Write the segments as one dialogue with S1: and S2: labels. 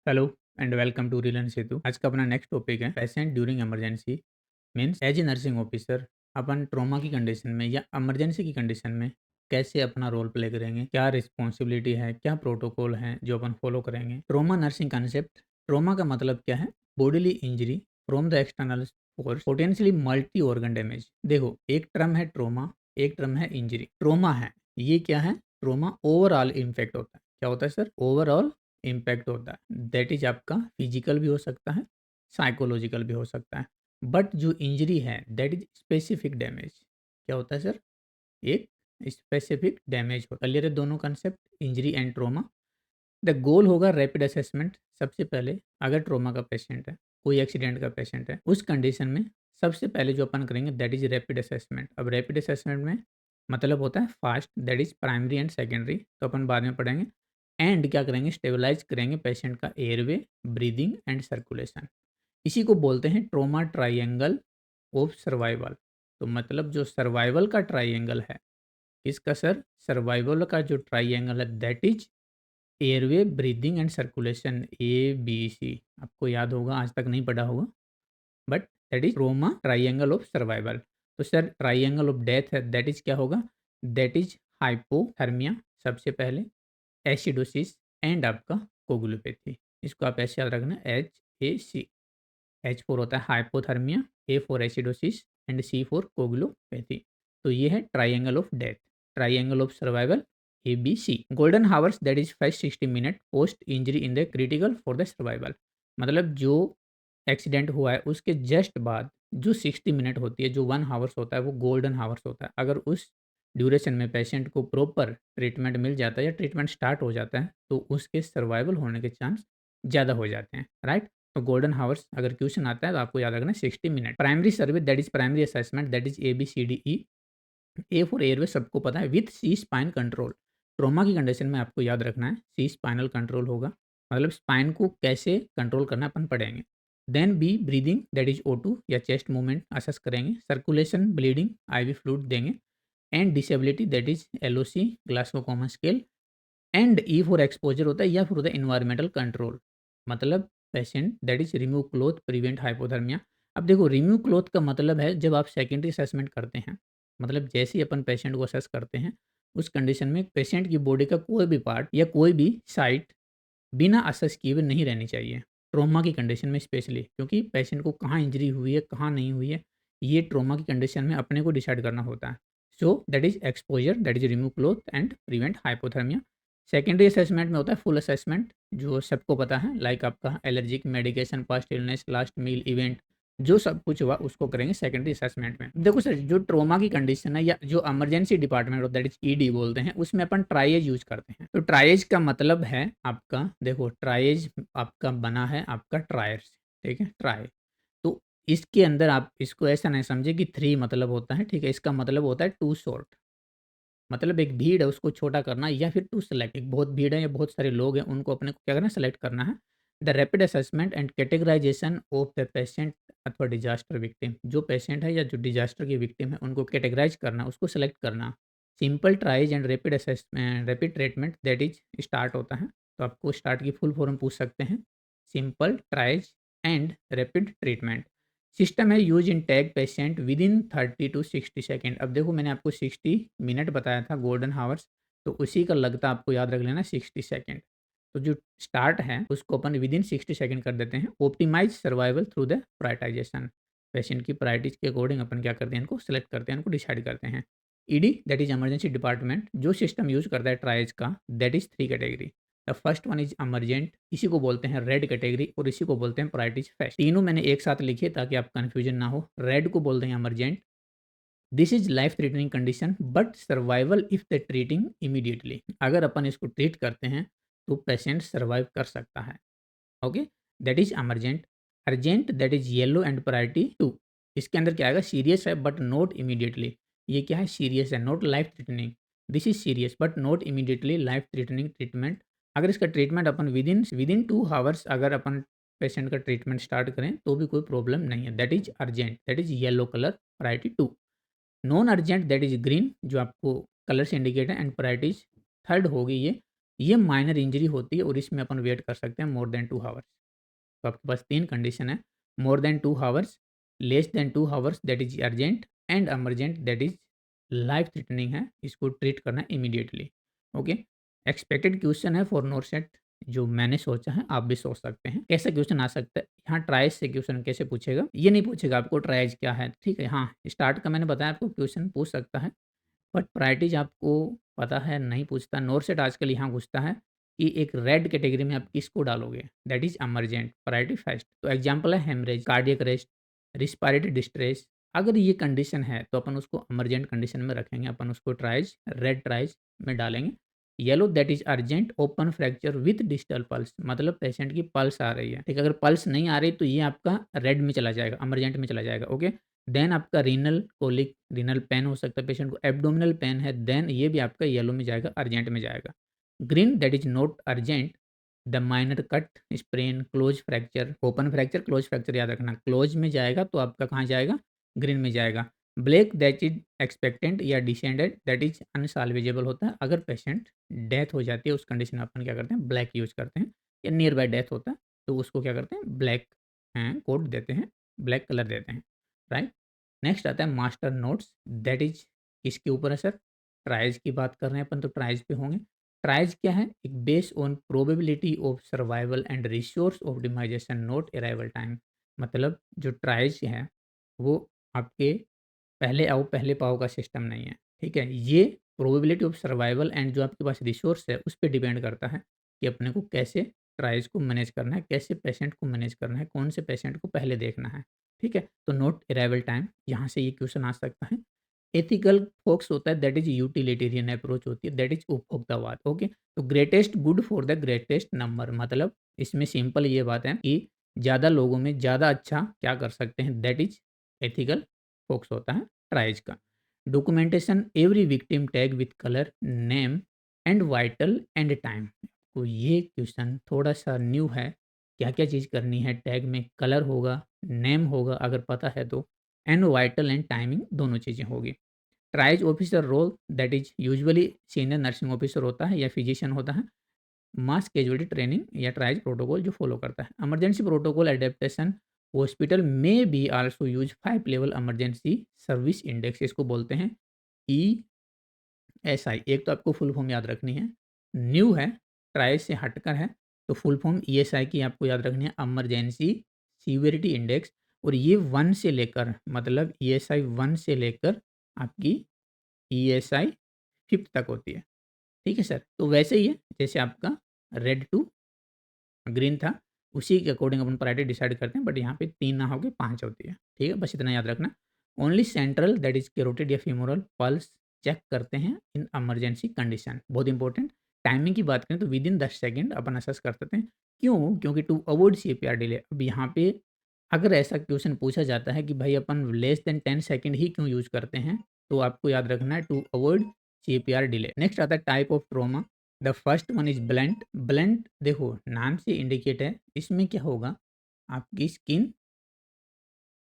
S1: Hello and welcome to Reliance Setu. आज का अपना नेक्स्ट टॉपिक है patient during emergency. Means as a nursing officer अपन ट्रॉमा की कंडीशन में या इमरजेंसी की कंडीशन में कैसे अपना रोल प्ले करेंगे, क्या रिस्पॉन्सिबिलिटी है, क्या प्रोटोकॉल है जो अपन फॉलो करेंगे। Trauma nursing concept. ट्रॉमा का मतलब क्या है? Bodily injury from the external force potentially multi organ damage. देखो, एक टर्म है ट्रॉमा, एक टर्म है इंजरी। ट्रॉमा है, ये क्या है? ट्रॉमा ओवरऑल इम्पैक्ट होता है। क्या होता है सर? ओवरऑल इम्पैक्ट होता है। दैट इज आपका फिजिकल भी हो सकता है, साइकोलॉजिकल भी हो सकता है। बट जो इंजरी है दैट इज स्पेसिफिक डैमेज। क्या होता है सर? एक स्पेसिफिक डैमेज होता है। क्लियर है दोनों concept, injury and trauma. The goal होगा रैपिड असेसमेंट। सबसे पहले अगर ट्रोमा का पेशेंट है, कोई एक्सीडेंट का पेशेंट है, उस कंडीशन में सबसे पहले जो अपन करेंगे दैट इज रैपिड असेसमेंट। अब रैपिड असेसमेंट में मतलब होता है fast, that is primary and secondary, तो अपन बाद में पढ़ेंगे। एंड क्या करेंगे? स्टेबलाइज करेंगे पेशेंट का एयरवे, ब्रीदिंग एंड सर्कुलेशन। इसी को बोलते हैं ट्रोमा ट्राइएंगल ऑफ सर्वाइवल। तो मतलब जो सर्वाइवल का ट्राइएंगल है, इसका सर सर्वाइवल का जो ट्राइएंगल है that is airway, breathing and circulation, ABC। आपको याद होगा, आज तक नहीं पढ़ा होगा, but that is trauma triangle of survival. तो सर ट्राइएंगल ऑफ डेथ है दैट इज क्या होगा? दैट इज हाइपोथर्मिया सबसे पहले, एसिडोसिस एंड आपका कोगुलोपैथी। इसको आप ऐसे याद रखना, HAC। H4 होता है hypothermia, A for acidosis and C for coagulopathy. तो ये है triangle of death, triangle of survival, ABC। Golden hours that is first 60 minute post injury in the critical for the survival. मतलब जो accident हुआ है उसके जस्ट बाद जो 60 मिनट होती है, जो 1 हावर्स होता है, वो गोल्डन हावर्स होता है। अगर उस ड्यूरेशन में पेशेंट को प्रॉपर ट्रीटमेंट मिल जाता है या ट्रीटमेंट स्टार्ट हो जाता है तो उसके सर्वाइवल होने के चांस ज़्यादा हो जाते हैं, राइट। तो गोल्डन हावर्स अगर क्वेश्चन आता है तो आपको याद रखना 60 minute. Primary survey that is primary assessment, that is ABCDE। A for airway सबको पता है, with C spine control. Trauma की कंडीशन में आपको याद रखना है सी स्पाइनल कंट्रोल होगा, मतलब स्पाइन को कैसे कंट्रोल करना अपन पढ़ेंगे। Then B breathing that is O2 या चेस्ट मूवमेंट असेस करेंगे। सर्कुलेशन, ब्लीडिंग, IV फ्लूइड देंगे। And disability that is LOC, Glasgow coma scale. And E for exposure होता है या फिर होता है इन्वायरमेंटल कंट्रोल, मतलब patient that is remove cloth prevent hypothermia. अब देखो, रिमूव क्लोथ का मतलब है जब आप सेकेंडरी असेसमेंट करते हैं, मतलब जैसे ही अपन पेशेंट को असेस करते हैं उस कंडीशन में पेशेंट की बॉडी का कोई भी पार्ट या कोई भी साइट बिना असेस किए हुए नहीं रहनी चाहिए। ट्रॉमा की कंडीशन में स्पेशली, क्योंकि पेशेंट को कहाँ इंजरी हुई है, कहाँ नहीं हुई है, ये ट्रॉमा की कंडीशन में अपने को डिसाइड करना होता है। So that is exposure, that is remove cloth and prevent hypothermia. Secondary assessment में होता है फुल असेसमेंट, जो सबको पता है, लाइक आपका allergic, medication, past illness, last meal event, जो सब कुछ हुआ उसको करेंगे सेकेंडरी असेसमेंट में। देखो सर, जो ट्रोमा की कंडीशन है या जो इमरजेंसी डिपार्टमेंट होता है दैट इज ED बोलते हैं, उसमें अपन ट्राइएज यूज करते हैं। तो ट्राइएज का मतलब है आपका, देखो ट्राइएज आपका बना है आपका ट्रायर से, ठीक है, ट्राई। तो इसके अंदर आप इसको ऐसा नहीं समझे कि 3 मतलब होता है, ठीक है, इसका मतलब होता है टू शॉर्ट। मतलब एक भीड़ है उसको छोटा करना, या फिर टू सेलेक्ट, एक बहुत भीड़ है या बहुत सारे लोग हैं उनको अपने को क्या करना है, सेलेक्ट करना है। The rapid assessment and categorisation of the patient अथवा डिजास्टर विक्टिम। जो पेशेंट है या जो डिजास्टर की विक्टिम है उनको कैटेगराइज करना, उसको सेलेक्ट करना। Simple triage and rapid assessment, rapid treatment that is start होता है। तो आपको स्टार्ट की फुल फॉर्म पूछ सकते हैं, simple triage and rapid treatment. System है use in tag patient within 30 to 60 second. अब देखो, मैंने आपको 60 मिनट बताया था गोल्डन हावर्स, तो उसी का लगता आपको याद रख लेना 60 सेकेंड। तो जो स्टार्ट है उसको अपन विद इन 60 सेकेंड कर देते हैं। Optimise survival through the prioritisation. Patient की प्रायोरिटीज के अकॉर्डिंग अपन क्या करते हैं, इनको सेलेक्ट करते हैं, इनको डिसाइड करते हैं। ED that is emergency department, जो सिस्टम यूज करता है ट्राइज का, that is 3 category. The first one is emergent, इसी को बोलते हैं रेड कैटेगरी, और इसी को बोलते हैं प्रायोरिटीज फर्स्ट। तीनों मैंने एक साथ लिखे ताकि आप कंफ्यूजन ना हो। रेड को बोलते हैं emergent, this is life threatening condition but survival if the treating immediately. अगर अपन इसको ट्रीट करते हैं तो पेशेंट सर्वाइव कर सकता है, okay, that is emergent. Urgent that is yellow and priority 2। इसके अंदर क्या आएगा, सीरियस है बट नॉट इमीडिएटली। ये क्या है, सीरियस है, not life threatening. This is serious but not immediately life threatening treatment. अगर इसका treatment upon with in 2 hours अगर अपन पेशेंट का ट्रीटमेंट स्टार्ट करें तो भी कोई प्रॉब्लम नहीं है, that is urgent, that is yellow colour, priority 2। Non urgent that is green, जो आपको कलर से इंडिकेट है, एंड प्रायोरिटीज थर्ड होगी ये, ये माइनर इंजरी होती है और इसमें अपन वेट कर सकते हैं मोर देन 2 हावर्स। तो आपके पास 3 कंडीशन है, more than 2 hours, less than 2 hours that is urgent and emergent that is life threatening है, इसको ट्रीट करना है इमीडिएटली। ओके, एक्सपेक्टेड क्वेश्चन है फॉर नॉरसेट, जो मैंने सोचा है आप भी सोच सकते हैं। कैसा क्वेश्चन आ सकता है? यहाँ ट्राइज से क्वेश्चन कैसे पूछेगा? ये नहीं पूछेगा आपको ट्राइज क्या है, ठीक है? हाँ, स्टार्ट का मैंने बताया आपको क्वेश्चन पूछ सकता है, बट प्रायोरिटीज आपको पता है नहीं पूछता। नॉरसेट आजकल यहाँ पूछता है कि एक रेड कैटेगरी में आप किसको डालोगे, that is emergent, priority first. तो एग्जांपल है haemorrhage, cardiac arrest, respiratory distress. अगर ये कंडीशन है तो अपन उसको इमरजेंट कंडीशन में रखेंगे, अपन उसको ट्राइज, रेड ट्राइज में डालेंगे। Yellow that is urgent open fracture with digital pulse, मतलब पेशेंट की पल्स आ रही है, ठीक है? अगर पल्स नहीं आ रही तो ये आपका रेड में चला जाएगा, इमरजेंट में चला जाएगा। ओके, देन आपका रीनल कोलिक, रीनल पेन हो सकता है पेशेंट को, एब्डोमिनल पेन है, देन ये भी आपका येलो में जाएगा, अर्जेंट में जाएगा। Green that is not urgent, the minor cut, sprain, close fracture, open fracture, close fracture याद रखना, क्लोज में जाएगा तो आपका कहाँ जाएगा? ग्रीन में जाएगा। ब्लैक दैट इज एक्सपेक्टेंट या डिसेंडेड, दैट इज अनसाल्वेजेबल होता है। अगर पेशेंट डेथ हो जाती है उस कंडीशन में अपन क्या करते हैं? ब्लैक यूज करते हैं, या नियर बाय डेथ होता है तो उसको क्या करते हैं? ब्लैक कोड देते हैं, ब्लैक कलर देते हैं, राइट? नेक्स्ट आता है मास्टर नोट्स, दैट इज किसके ऊपर है सर? ट्राइज की बात कर रहे हैं अपन, तो ट्राइज पे होंगे। ट्राइज क्या है? एक base on probability of survival and resource optimisation note arrival time, मतलब जो ट्राइज है वो आपके पहले आओ पहले पाओ का सिस्टम नहीं है, ठीक है? ये प्रोबेबिलिटी ऑफ सर्वाइवल एंड जो आपके पास रिसोर्स है उस पर डिपेंड करता है कि अपने को कैसे ट्राइज को मैनेज करना है, कैसे पेशेंट को मैनेज करना है, कौन से पेशेंट को पहले देखना है, ठीक है? तो नोट अराइवल टाइम, यहाँ से ये क्वेश्चन आ सकता है। एथिकल फोकस होता है, दैट इज यूटिलिटेरियन अप्रोच होती है, दैट इज उपभोक्तावाद। ओके, तो greatest good for the greatest number, मतलब इसमें सिंपल ये बात है कि ज़्यादा लोगों में ज़्यादा अच्छा क्या कर सकते हैं, दैट इज एथिकल फोकस होता है ट्राइज का। Documentation every victim tag with colour, name and vital and time. तो ये क्वेश्चन थोड़ा सा न्यू है, क्या क्या चीज़ करनी है? टैग में कलर होगा, नेम होगा अगर पता है तो, एंड वाइटल एंड टाइमिंग दोनों चीज़ें होगी। Triage officer role, that is usually senior nursing officer होता है या फिजिशियन होता है। मास कैजुअलिटी ट्रेनिंग या ट्राइज प्रोटोकॉल जो फॉलो करता है। इमरजेंसी प्रोटोकॉल एडेप्टेशन, हॉस्पिटल में be also use 5 level emergency service index, इसको बोलते हैं ESI। एक तो आपको फुल फॉर्म याद रखनी है, न्यू है, ट्राइज से हटकर है, तो फुल फॉर्म ESI की आपको याद रखनी है, इमरजेंसी सीवियरिटी इंडेक्स। और ये 1 से लेकर, मतलब ESI 1 से लेकर आपकी ESI 5 तक होती है, ठीक है सर? तो वैसे ही है जैसे आपका रेड टू ग्रीन था, उसी के अकॉर्डिंग अपन प्रायोरिटी डिसाइड करते हैं, बट यहाँ पे 3 ना होके 5 होती है, ठीक है? बस इतना याद रखना। Only central that is carotid या फीमोरल पल्स चेक करते हैं इन इमरजेंसी कंडीशन, बहुत इंपॉर्टेंट। टाइमिंग की बात करें तो with in 10 second upon assess कर सकते हैं। क्यों? क्योंकि टू अवॉइड CPR डिले। अब यहाँ पे अगर ऐसा क्वेश्चन पूछा जाता है कि भाई अपन लेस देन 10 सेकंड ही क्यों यूज़ करते हैं, तो आपको याद रखना है to avoid CPR delay. Next आता है type of trauma, the first one is blunt. Blunt देखो नाम से इंडिकेट है, इसमें क्या होगा? आपकी स्किन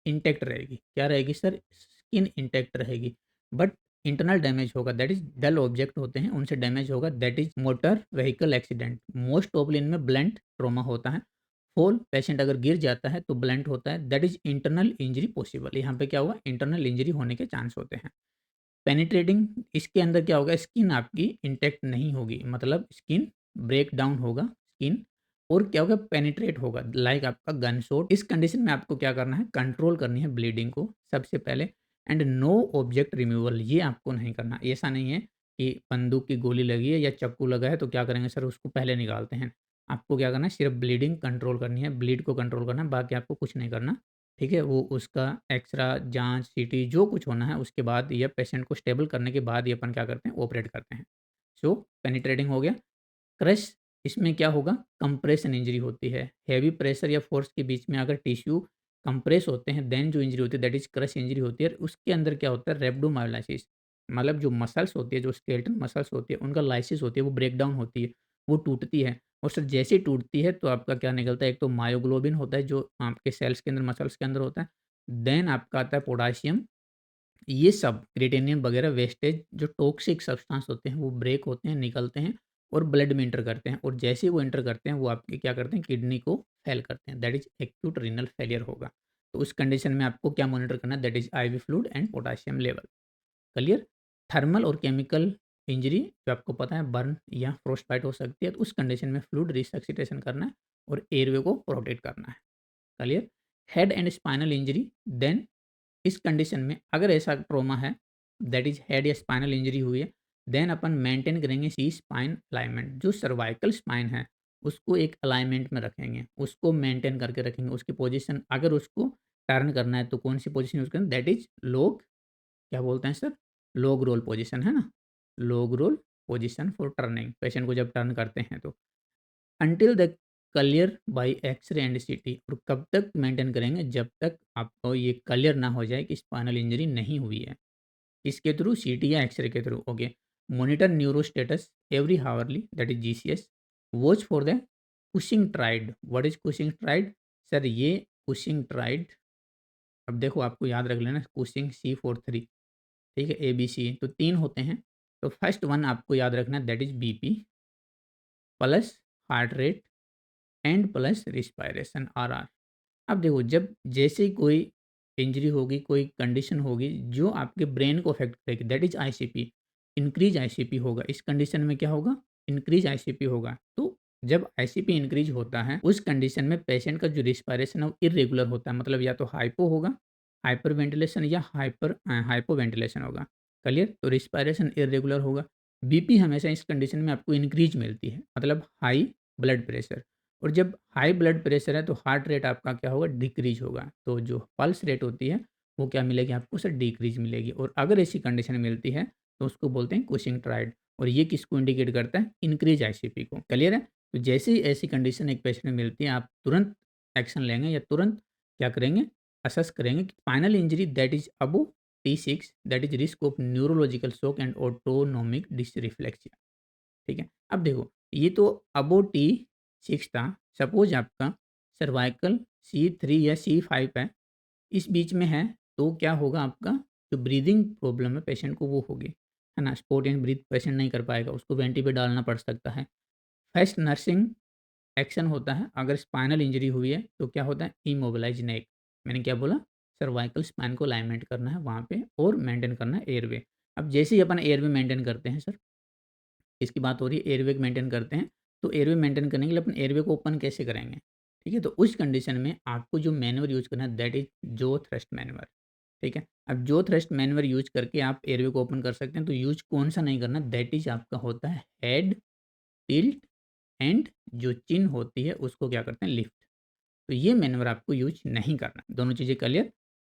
S1: इंटैक्ट रहेगी, क्या रहेगी सर? स्किन इंटैक्ट रहेगी, बट इंटरनल डैमेज होगा, दैट इज डल ऑब्जेक्ट होते हैं उनसे डैमेज होगा, that is motor vehicle accident. Most oftenly इनमें ब्लंट ट्रॉमा होता है। फॉल, पेशेंट अगर गिर जाता है तो ब्लंट होता है, that is internal injury possible. यहाँ पे क्या होगा? इंटरनल इंजरी होने के चांस होते हैं। पेनिट्रेटिंग, इसके अंदर क्या होगा? स्किन आपकी इंटैक्ट नहीं होगी, मतलब स्किन ब्रेक डाउन होगा स्किन, और क्या होगा? पेनिट्रेट होगा, लाइक आपका गन शॉट। इस कंडीशन में आपको क्या करना है? कंट्रोल करनी है ब्लीडिंग को सबसे पहले, एंड नो ऑब्जेक्ट रिमूवल, ये आपको नहीं करना। ऐसा नहीं है कि बंदूक की गोली लगी है या चाकू लगा है तो क्या करेंगे सर? उसको पहले निकालते हैं। आपको क्या करना है? सिर्फ ब्लीडिंग कंट्रोल करनी है, ब्लीड को कंट्रोल करना है, बाकी आपको कुछ नहीं करना, ठीक है? वो उसका एक्सरा, जाँच, सीटी जो कुछ होना है उसके बाद या पेशेंट को स्टेबल करने के बाद ही अपन क्या करते हैं? ऑपरेट करते हैं। सो पेनिट्रेटिंग हो गया। क्रश, इसमें क्या होगा? कंप्रेशन इंजरी होती है। हेवी प्रेशर या फोर्स के बीच में अगर टिश्यू कंप्रेस होते हैं देन जो इंजरी होती है दैट इज क्रश इंजरी होती है। उसके अंदर क्या होता है? रेब्डोमायोलाइसिस, मतलब जो मसल्स होती है, जो स्केलेटन मसल्स होती है उनका लाइसिस होती है, वो ब्रेक डाउन होती है, वो टूटती है। और सर जैसे ही टूटती है तो आपका क्या निकलता है? एक तो मायोग्लोबिन होता है जो आपके सेल्स के अंदर, मसल्स के अंदर होता है। देन आपका आता है पोटेशियम, ये सब क्रिएटिनिन वगैरह वेस्टेज जो टॉक्सिक सब्सटेंस होते हैं वो ब्रेक होते हैं, निकलते हैं, और ब्लड में इंटर करते हैं, और जैसे ही वो इंटर करते हैं वो आपके क्या करते हैं, किडनी को फेल करते हैं, that is acute renal failure होगा। तो उस कंडीशन में आपको क्या मॉनिटर करना है, that is IV fluid and potassium level. Clear. Thermal और केमिकल इंजरी जो आपको पता है बर्न या फ्रोस्ट बाइट हो सकती है, तो उस कंडीशन में फ्लूइड रिसक्सिटेशन करना है और एयरवे को प्रोटेक्ट करना है। Clear. Head and spinal injury, then इस कंडीशन में अगर ऐसा ट्रोमा है, दैट इज हेड या स्पाइनल इंजरी हुई है, देन अपन मेंटेन करेंगे सी स्पाइन अलाइनमेंट। जो सर्वाइकल स्पाइन है उसको एक अलाइनमेंट में रखेंगे, उसको मेंटेन करके रखेंगे, उसकी पोजीशन अगर उसको टर्न करना है तो कौन सी पोजीशन यूज करें, दैट इज लोग, क्या बोलते हैं सर, लोग रोल पोजीशन है ना, log roll position for turning, patient को जब टर्न करते हैं तो until the clear by X ray and CT. और कब तक मेंटेन करेंगे, जब तक आपको ये क्लियर ना हो जाए कि स्पाइनल इंजरी नहीं हुई है, इसके थ्रू सीटी या एक्सरे के थ्रू। Okay. Monitor neurostatus every hourly, that is GCS. Watch for the Cushing triad. What is Cushing triad, sir ये कुशिंग ट्राइड, अब देखो आपको याद रख लेना, कुशिंग C43, ठीक है, ABC तो 3 होते हैं। तो फर्स्ट वन आपको याद रखना है, that is BP plus heart rate and plus respiration RR। अब देखो जब जैसे ही कोई इंजरी होगी, कोई कंडीशन होगी जो आपके ब्रेन को अफेक्ट करेगी, that is ICP, increase ICP होगा। इस कंडीशन में क्या होगा, इंक्रीज आईसीपी होगा। तो जब आईसीपी इंक्रीज होता है उस कंडीशन में पेशेंट का जो रिस्पायरेशन है वो इरेगुलर होता है, मतलब या तो हाइपो होगा, हाइपर वेंटिलेशन, या हाइपो वेंटिलेशन होगा। क्लियर। तो रिस्पायरेशन इरेगुलर होगा। बीपी हमेशा इस कंडीशन में आपको इंक्रीज मिलती है, मतलब हाई ब्लड प्रेशर। और जब हाई ब्लड प्रेशर है तो हार्ट रेट आपका क्या होगा, डिक्रीज होगा। तो जो पल्स रेट होती है वो क्या मिलेगी आपको सर, डिक्रीज मिलेगी। और अगर ऐसी कंडीशन मिलती है तो उसको बोलते हैं कुशिंग ट्राइड। और ये किसको इंडिकेट करता है, इंक्रीज आईसीपी को। क्लियर है। तो जैसे ही ऐसी कंडीशन एक पेशेंट में मिलती है आप तुरंत एक्शन लेंगे, या तुरंत क्या करेंगे, असेस करेंगे कि final injury that is above T6, that is risk of neurological shock and autonomic डिसरिफ्लेक्सिया। ठीक है। अब देखो ये तो अबो T6 था, सपोज आपका सर्वाइकल C3 या C5 है, इस बीच में है, तो क्या होगा, आपका जो ब्रीदिंग प्रॉब्लम है पेशेंट को वो होगी, है ना, स्पॉट एंड ब्रीथ पेशेंट नहीं कर पाएगा, उसको वेंटी पे डालना पड़ सकता है। फर्स्ट नर्सिंग एक्शन होता है अगर स्पाइनल इंजरी हुई है तो क्या होता है, इमोबिलाइज नेक। मैंने क्या बोला, सर्वाइकल स्पाइन को अलाइनमेंट करना है वहाँ पे और मेंटेन करना है एयरवे। अब जैसे ही अपन एयरवे मेंटेन करते हैं सर, इसकी बात हो रही है, एयरवे मेंटेन करते हैं, तो एयरवे मेंटेन करने के लिए अपन एयरवे को ओपन कैसे करेंगे, ठीक है। तो उस कंडीशन में आपको जो मैनुअर यूज करना है दैट इज जो थ्रस्ट मैनुअर। ठीक है। अब जो थ्रस्ट मैनुअर यूज करके आप एयरवे को ओपन कर सकते हैं। तो यूज कौन सा नहीं करना, दैट इज आपका होता है हेड टिल्ट एंड जो चिन होती है उसको क्या करते हैं, लिफ्ट। तो ये मैनुअर आपको यूज नहीं करना। दोनों चीज़ें क्लियर।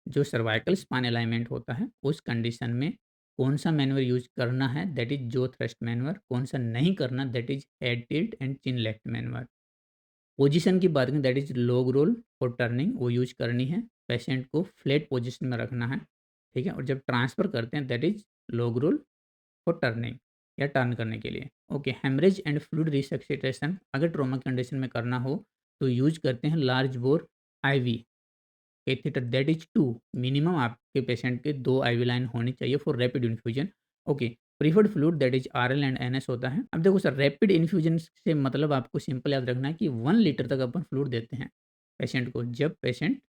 S1: जो सर्वाइकल स्पाइन अलाइनमेंट होता है उस कंडीशन में कौन सा मैनुअर यूज करना है, दैट इज जो थ्रस्ट मैनुअर। कौन सा नहीं करना, that is head tilt and chin left manure. Position की बात करें, दैट इज लॉग रोल और टर्निंग वो यूज करनी है, पेशेंट को फ्लैट पोजीशन में रखना है। ठीक है। और जब ट्रांसफर करते हैं that is log roll for turning या टर्न करने के लिए। Okay. Haemorrhage and fluid resuscitation अगर ट्रॉमा कंडीशन में करना हो तो यूज करते हैं large bore IV catheter, that is 2। Minimum आपके पेशेंट के 2 आईवी लाइन होनी चाहिए for rapid infusion. Okay. Preferred fluid that is RL and NS होता है। अब देखो सर, रैपिड इन्फ्यूजन से मतलब आपको सिंपल याद रखना है कि 1 लीटर तक अपन फ्लूइड देते हैं पेशेंट को जब पेशेंट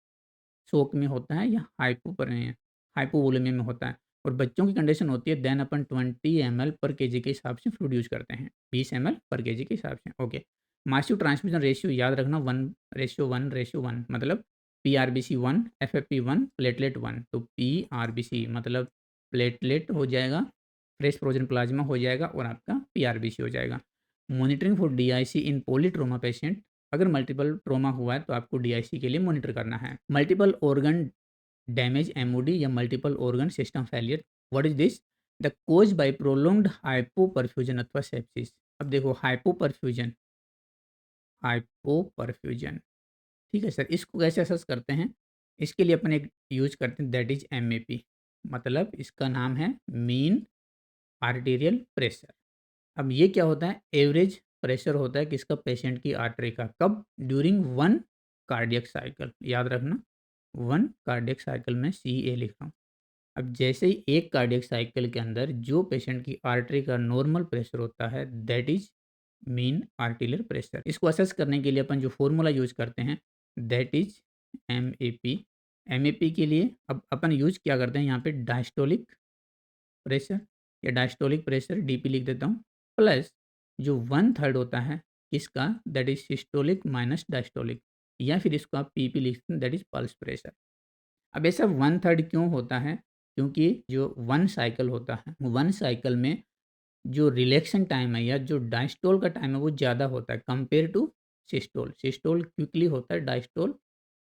S1: शोक में होता है या हाइपोवोलेमिया में होता है। और बच्चों की कंडीशन होती है देन अपन 20 ml पर केजी के हिसाब से फ्लूइड यूज करते हैं, 20 ml पर केजी के हिसाब से। ओके। मासिव ट्रांसमिशन रेशियो याद रखना, 1:1:1, मतलब PRBC 1, FFP 1, प्लेटलेट 1। तो PRBC मतलब प्लेटलेट हो जाएगा, फ्रेश फ्रोजन प्लाज्मा हो जाएगा, और आपका PRBC हो जाएगा। Monitoring for DIC in polytrauma patient, अगर मल्टीपल ट्रोमा हुआ है तो आपको DIC के लिए मॉनिटर करना है। मल्टीपल ऑर्गन डैमेज MOD या multiple organ system failure, what is this, the cause by prolonged hypoperfusion अथवा सेप्सिस। अब देखो हाइपोपरफ्यूजन, ठीक है सर, इसको कैसे असेस करते हैं, इसके लिए अपन एक यूज करते हैं दैट इज MAP, मतलब इसका नाम है मीन आर्टेरियल प्रेशर। अब ये क्या होता है, एवरेज प्रेशर होता है किसका, पेशेंट की आर्टरी का, कब, ड्यूरिंग 1 कार्डियक साइकिल। याद रखना 1 कार्डियक साइकिल में CA लिख रहा हूँ। अब जैसे ही 1 कार्डियक साइकिल के अंदर जो पेशेंट की आर्टरी का नॉर्मल प्रेशर होता है दैट इज मीन आर्टिलर प्रेशर। इसको असेस करने के लिए अपन जो फॉर्मूला यूज़ करते हैं दैट इज़ एमएपी। एमएपी के लिए अब अपन यूज़ क्या करते हैं यहाँ पे डायस्टोलिक प्रेशर या डायस्टोलिक प्रेशर डीपी लिख देता हूँ, प्लस जो 1/3 होता है किसका that is systolic minus diastolic, या फिर इसको आप पीपी लिख सकते हैं दैट इज़ पल्स प्रेशर। अब ऐसा 1/3 क्यों होता है? क्योंकि जो 1 साइकिल होता है, 1 साइकिल में जो रिलैक्सेशन टाइम है या जो डायस्टोल का टाइम है वो ज़्यादा होता है compare to systole. Systole quickly होता है, डायस्टोल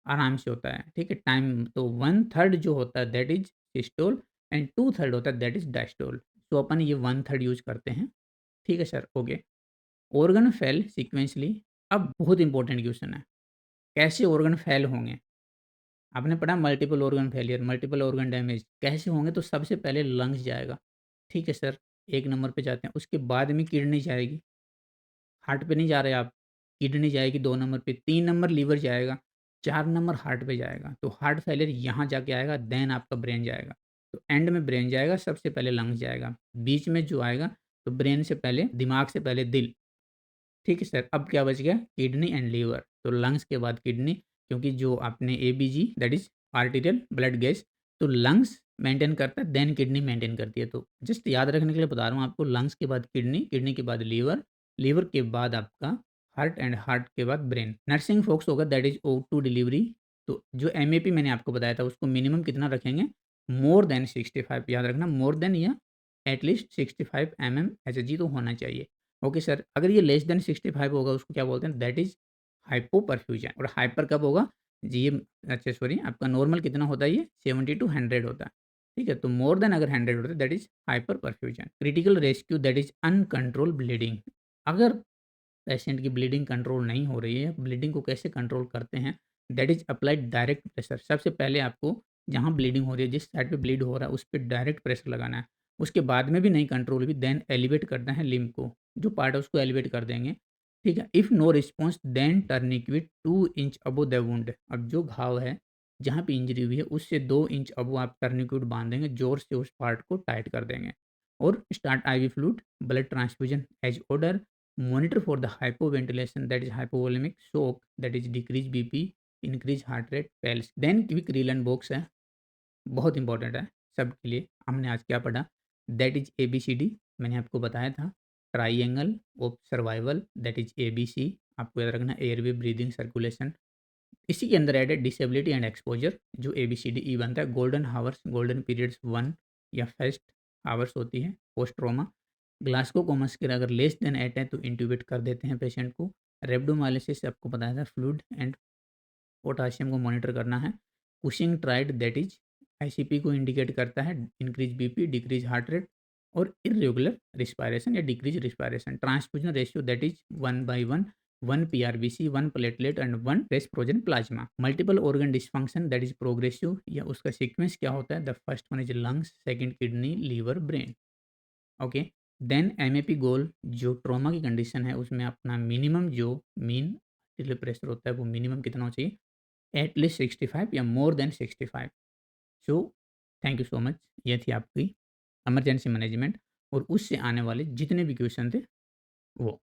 S1: आराम से होता है, ठीक है? टाइम तो 1/3 जो होता है दैट इज़ सिस्टोल एंड 2/3 होता है दैट इज़ डायस्टोल। तो अपन ये 1/3 यूज़ करते हैं, ठीक है sir? Okay. Organ fail sequentially. अब बहुत इंपॉर्टेंट क्वेश्चन है, कैसे ऑर्गन फेल होंगे? आपने पढ़ा multiple organ failure, multiple organ damage कैसे होंगे? तो सबसे पहले लंग्स जाएगा, ठीक है सर? 1 नंबर पे जाते हैं, उसके बाद में किडनी जाएगी, हार्ट पे नहीं जा रहे आप, किडनी जाएगी 2 नंबर पे, 3 नंबर लीवर जाएगा, 4 नंबर हार्ट पे जाएगा, तो हार्ट फेलियर यहाँ जाके आएगा, देन आपका ब्रेन जाएगा। तो एंड में ब्रेन जाएगा, सबसे पहले लंग्स जाएगा, बीच में जो आएगा तो ब्रेन से पहले दिमाग से पहले दिल, ठीक है सर? अब क्या बच गया? किडनी एंड लीवर, तो लंग्स के बाद किडनी, क्योंकि जो आपने ABG that is arterial blood gauge, तो लंग्स मेंटेन करता है, देन किडनी मेंटेन करती है। तो जस्ट याद रखने के लिए बता रहा हूँ आपको, लंग्स के बाद किडनी, किडनी के बाद लीवर, लीवर के बाद आपका हार्ट एंड हार्ट के बाद ब्रेन। नर्सिंग फोकस होगा दैट इज़ O2 डिलीवरी। तो जो एमएपी मैंने आपको बताया था उसको मिनिमम कितना रखेंगे? मोर देन 65, याद रखना, मोर देन या एटलीस्ट 65 एचजी तो होना चाहिए। ओके सर, अगर ये लेस देन 65 होगा उसको क्या बोलते हैं? That is hypoperfusion. और हाइपर कब होगा? जी ये अच्छा सॉरी, आपका नॉर्मल कितना होता है ये? 70 टू 100 होता है, ठीक है? तो मोर देन अगर 100 होता है that is hyperperfusion. Critical rescue that is uncontrol bleeding. अगर पेशेंट की ब्लीडिंग कंट्रोल नहीं हो रही है, ब्लीडिंग को कैसे कंट्रोल करते हैं? That is applied direct pressure. सबसे पहले आपको जहाँ ब्लीडिंग हो रही है, जिस साइड पे ब्लीड हो रहा है, उस पे डायरेक्ट प्रेशर लगाना है। उसके बाद में भी नहीं कंट्रोल हुई, देन एलिवेट करना है लिम्ब को, जो पार्ट है उसको एलिवेट कर देंगे, ठीक है? If no response then tourniquet 2 inch above the wound. अब जो घाव है, जहाँ पे इंजरी हुई है, उससे 2 इंच अबव आप टर्निक्विट बांधेंगे, ज़ोर से उस पार्ट को टाइट कर देंगे और start IV fluid, blood transfusion as order. Monitor for the hypoventilation that is hypovolemic shock that is decrease BP, increase heart rate, pulse। Then quick reel and box है, बहुत इंपॉर्टेंट है सबके लिए। हमने आज क्या पढ़ा? दैट इज ABCD, मैंने आपको बताया था। Triangle of survival that is ABC, आपको याद रखना, एयरवे, ब्रीदिंग, सर्कुलेशन। इसी के अंदर ऐड है डिसेबिलिटी एंड एक्सपोजर, जो ABCDE बनता है। गोल्डन हावर्स, गोल्डन पीरियड्स 1 या फर्स्ट हावर्स होती है पोस्ट ट्रोमा। ग्लासको कोमा स्केल अगर लेस देन 8 है तो इंट्यूबेट कर देते हैं पेशेंट को। रेब्डोमायलिसिस आपको बताया था, फ्लूइड एंड पोटाशियम को मॉनिटर करना है। Cushing triad that is ICP को इंडिकेट करता है, increase BP, decrease heart rate और इरेगुलर रिस्पायरेशन या decrease respiration. Transfusion ratio that is 1/1, 1 PRBC, 1 platelet and 1 fresh frozen plasma. Multiple organ dysfunction that is progressive, या उसका sequence क्या होता है? The first one is lungs, second kidney, liver, brain. Okay. Then MAP goal, जो trauma की condition है उसमें अपना मिनिमम जो मीन आर्टिरियल प्रेशर होता है वो मिनिमम कितना होना चाहिए? एटलीस्ट 65 या more than 65। So thank you so much. ये थी आपकी इमरजेंसी मैनेजमेंट और उससे आने वाले जितने भी क्वेश्चन थे वो।